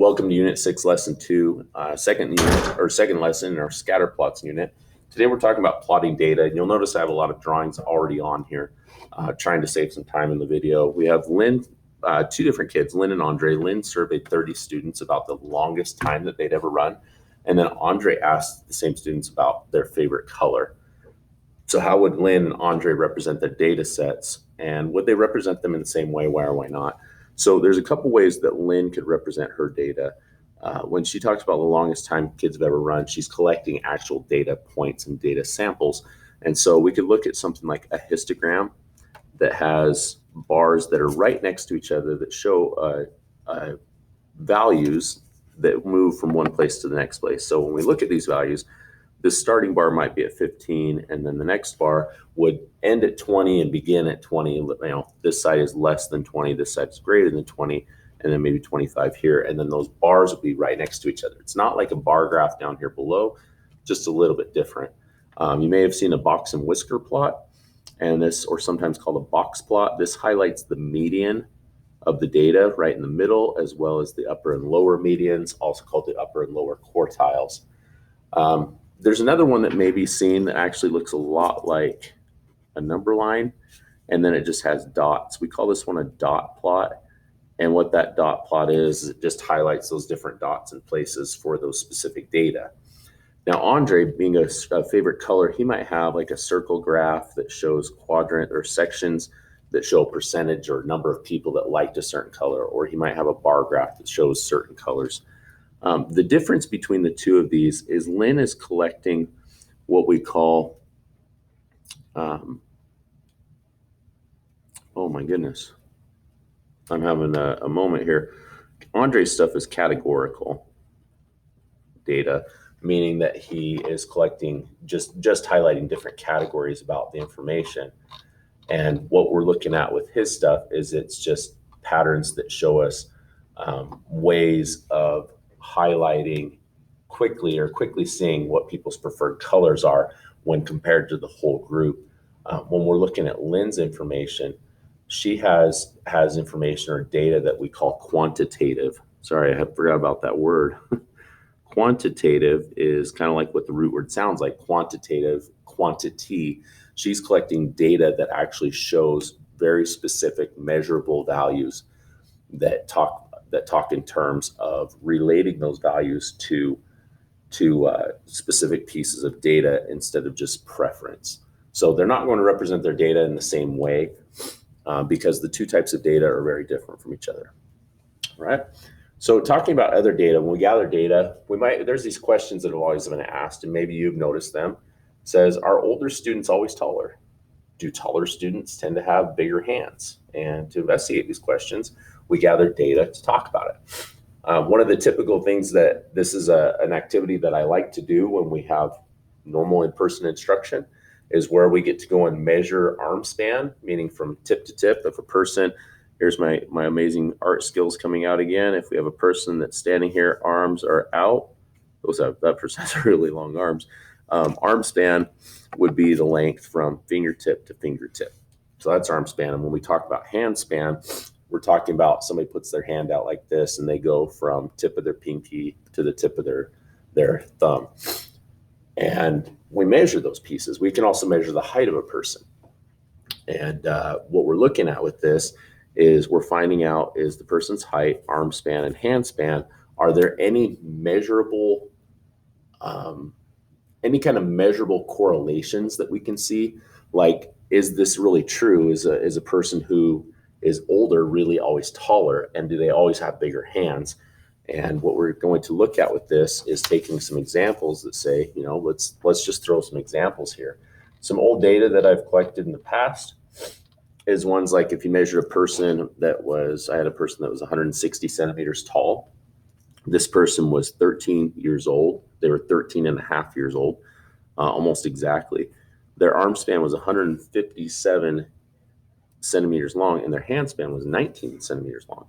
Welcome to Unit 6, Lesson 2, second lesson in our scatter plots unit. Today we're talking about plotting data, and you'll notice I have a lot of drawings already on here, trying to save some time in the video. We have Lynn, two different kids, Lynn and Andre. Lynn surveyed 30 students about the longest time that they'd ever run, and then Andre asked the same students about their favorite color. So how would Lynn and Andre represent their data sets, and would they represent them in the same way? Why or why not? So there's a couple ways that Lynn could represent her data. When she talks about the longest time kids have ever run, she's collecting actual data points and data samples. And so we could look at something like a histogram that has bars that are right next to each other that show values that move from one place to the next place. So when we look at these values, the starting bar might be at 15, and then the next bar would end at 20 and begin at 20. You know, this side is less than 20, this side is greater than 20, and then maybe 25 here. And then those bars would be right next to each other. It's not like a bar graph down here below, just a little bit different. You may have seen a box and whisker plot, and this, or sometimes called a box plot. This highlights the median of the data right in the middle, as well as the upper and lower medians, also called the upper and lower quartiles. There's another one that may be seen that actually looks a lot like a number line, and then it just has dots. We call this one a dot plot. And what that dot plot is it just highlights those different dots and places for those specific data. Now, Andre, being a favorite color, he might have like a circle graph that shows quadrant or sections that show a percentage or number of people that liked a certain color, or he might have a bar graph that shows certain colors. The difference between the two of these is Lynn is collecting what we call, oh my goodness, I'm having a moment here. Andre's stuff is categorical data, meaning that he is collecting just highlighting different categories about the information. And what we're looking at with his stuff is it's just patterns that show us ways of highlighting quickly seeing what people's preferred colors are when compared to the whole group. When we're looking at Lynn's information, she has information or data that we call quantitative. Sorry, I forgot about that word. Quantitative is kind of like what the root word sounds like, quantitative, quantity. She's collecting data that actually shows very specific measurable values that talk in terms of relating those values to specific pieces of data instead of just preference. So they're not going to represent their data in the same way because the two types of data are very different from each other. All right. So talking about other data, when we gather data, there's these questions that have always been asked, and maybe you've noticed them. It says, are older students always taller? Do taller students tend to have bigger hands? And to investigate these questions, we gather data to talk about it. One of the typical things that this is an activity that I like to do when we have normal in-person instruction is where we get to go and measure arm span, meaning from tip to tip. If a person, here's my amazing art skills coming out again. If we have a person that's standing here, arms are out. That person has really long arms. Arm span would be the length from fingertip to fingertip. So that's arm span. And when we talk about hand span, we're talking about somebody puts their hand out like this and they go from tip of their pinky to the tip of their thumb. And we measure those pieces. We can also measure the height of a person. And what we're looking at with this is we're finding out is the person's height, arm span, and hand span, are there any measurable, any kind of measurable correlations that we can see? Like, is this really true? Is a person who is older really always taller, and do they always have bigger hands? And what we're going to look at with this is taking some examples that say, you know, let's just throw some examples here. Some old data that I've collected in the past is ones like if you measure a person I had a person that was 160 centimeters tall. This person was 13 years old. They were 13 and a half years old, almost exactly. Their arm span was 157 centimeters long, and their hand span was 19 centimeters long.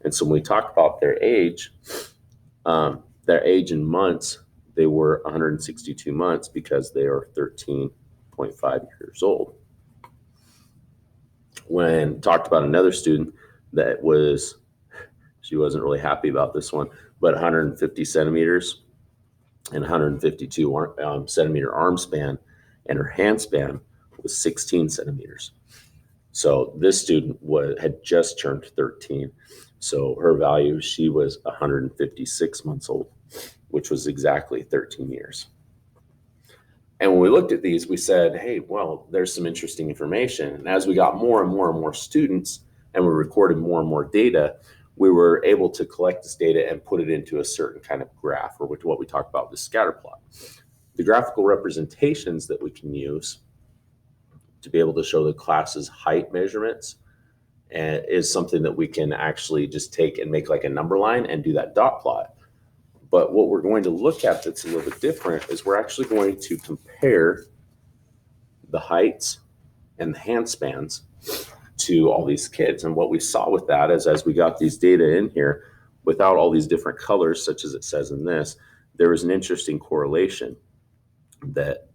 And so when we talk about their age in months, they were 162 months because they are 13.5 years old. When talked about another student that was She wasn't really happy about this one, but 150 centimeters and 152 centimeter arm span, and her hand span was 16 centimeters. So this student had just turned 13. So her value, she was 156 months old, which was exactly 13 years. And when we looked at these, we said, hey, well, there's some interesting information. And as we got more and more and more students and we recorded more and more data, we were able to collect this data and put it into a certain kind of graph, or what we talk about, the scatter plot. The graphical representations that we can use to be able to show the class's height measurements is something that we can actually just take and make like a number line and do that dot plot. But what we're going to look at that's a little bit different is we're actually going to compare the heights and the hand spans to all these kids. And what we saw with that is, as we got these data in here, without all these different colors, such as it says in this, there was an interesting correlation that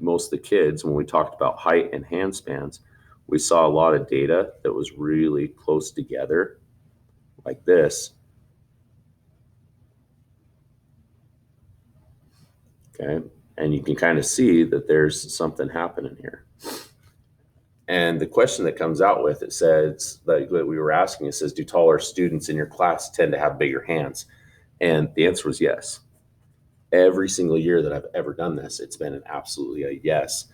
most of the kids, when we talked about height and hand spans, we saw a lot of data that was really close together, like this. Okay, and you can kind of see that there's something happening here. And the question that comes out with it says, like what we were asking, it says, do taller students in your class tend to have bigger hands? And the answer was yes. Every single year that I've ever done this, it's been an absolutely a yes.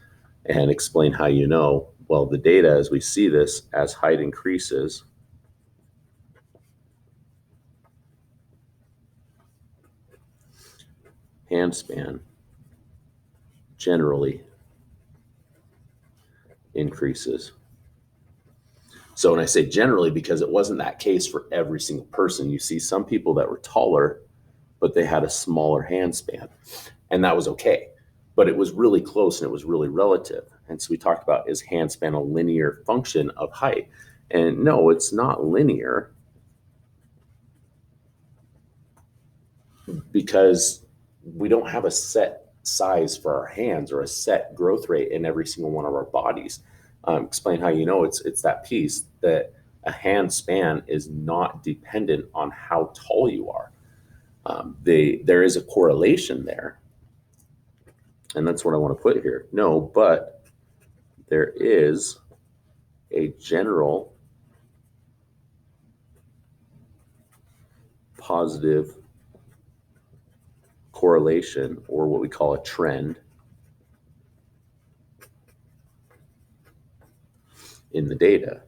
And explain how you know. Well, the data, as we see this, as height increases, hand span generally increases. So when I say generally, because it wasn't that case for every single person. You see some people that were taller, but they had a smaller hand span, and that was okay. But it was really close and it was really relative. And so we talked about, is hand span a linear function of height? And no, it's not linear, because we don't have a set size for our hands or a set growth rate in every single one of our bodies. Explain how you know. It's that piece that a hand span is not dependent on how tall you are. There is a correlation there, and that's what I want to put here. No, but there is a general positive correlation, or what we call a trend, in the data.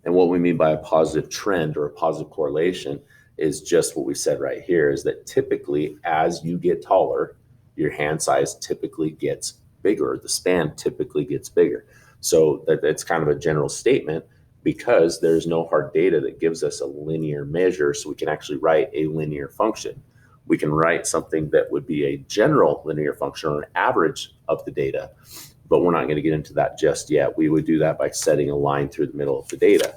And what we mean by a positive trend or a positive correlation is just what we said right here, is that typically as you get taller, your hand size typically gets bigger, the span typically gets bigger. So that's kind of a general statement, because there's no hard data that gives us a linear measure, so we can actually write a linear function. We can write something that would be a general linear function, or an average of the data, but we're not going to get into that just yet. We would do that by setting a line through the middle of the data.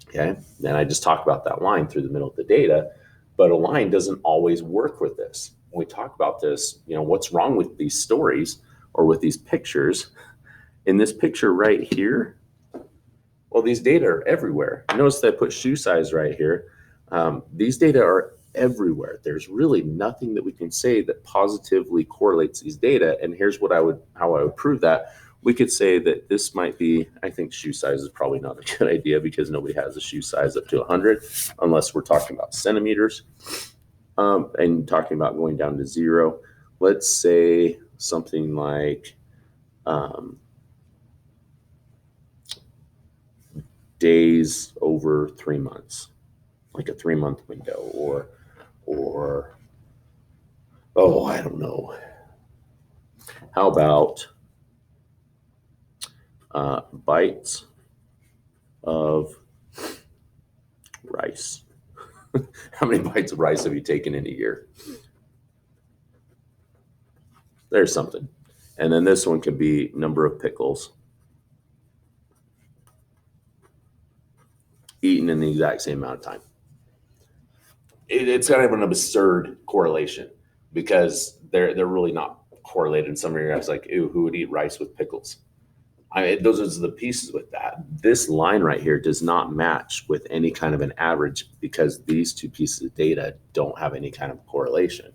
Okay, then I just talked about that line through the middle of the data, but a line doesn't always work with this. When we talk about this, what's wrong with these stories or with these pictures? In this picture right here, well, these data are everywhere. Notice that I put shoe size right here. These data are everywhere. There's really nothing that we can say that positively correlates these data. And here's how I would prove that. We could say that this might be, I think shoe size is probably not a good idea, because nobody has a shoe size up to 100, unless we're talking about centimeters, and talking about going down to 0. Let's say something like days over 3 months, like a 3-month window, or I don't know. How about bites of rice? How many bites of rice have you taken in a year? There's something. And then this one could be number of pickles eaten in the exact same amount of time. It's kind of an absurd correlation, because they're really not correlated. In some areas, like, ew, who would eat rice with pickles? those are the pieces with that. This line right here does not match with any kind of an average because these two pieces of data don't have any kind of correlation.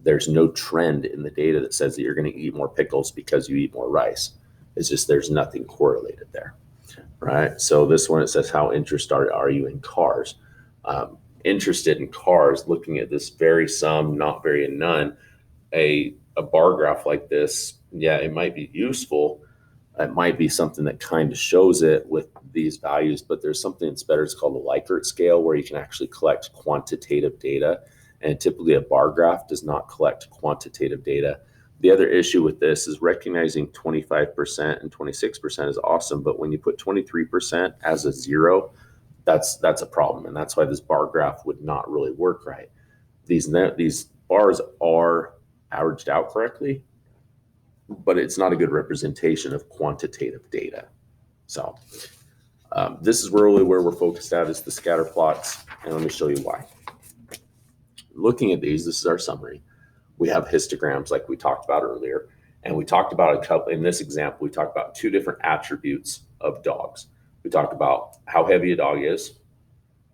There's no trend in the data that says that you're going to eat more pickles because you eat more rice. It's just there's nothing correlated there, right? So this one, it says, how interested are you in cars? Interested in cars, looking at this very some, not very and none, a bar graph like this, yeah, it might be useful. It might be something that kind of shows it with these values, but there's something that's better. It's called the Likert scale, where you can actually collect quantitative data. And typically a bar graph does not collect quantitative data. The other issue with this is recognizing 25% and 26% is awesome, but when you put 23% as a zero, that's a problem. And that's why this bar graph would not really work right. These bars are averaged out correctly, but it's not a good representation of quantitative data. So this is really where we're focused at, is the scatter plots. And let me show you why. Looking at these, this is our summary. We have histograms like we talked about earlier. And we talked about a couple, in this example, we talked about two different attributes of dogs. We talked about how heavy a dog is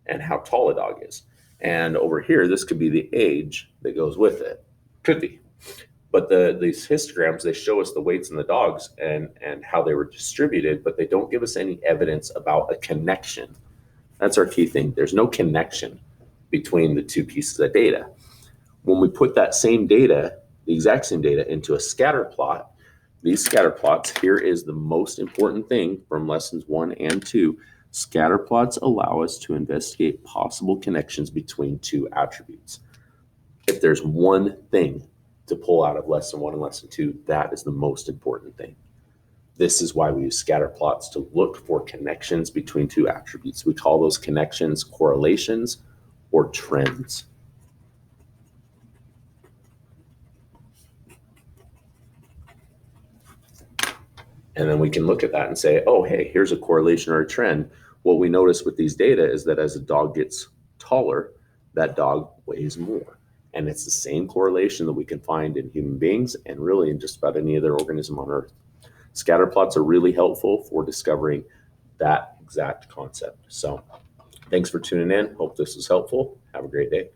and how tall a dog is. And over here, this could be the age that goes with it. Could be. But these histograms, they show us the weights in the dogs and how they were distributed, but they don't give us any evidence about a connection. That's our key thing. There's no connection between the two pieces of data. When we put that same data, the exact same data, into a scatter plot, these scatter plots, here is the most important thing from lessons 1 and 2. Scatter plots allow us to investigate possible connections between two attributes. If there's one thing to pull out of lesson 1 and lesson 2, that is the most important thing. This is why we use scatter plots, to look for connections between two attributes. We call those connections correlations or trends. And then we can look at that and say, oh, hey, here's a correlation or a trend. What we notice with these data is that as a dog gets taller, that dog weighs more. And it's the same correlation that we can find in human beings and really in just about any other organism on Earth. Scatter plots are really helpful for discovering that exact concept. So thanks for tuning in. Hope this was helpful. Have a great day.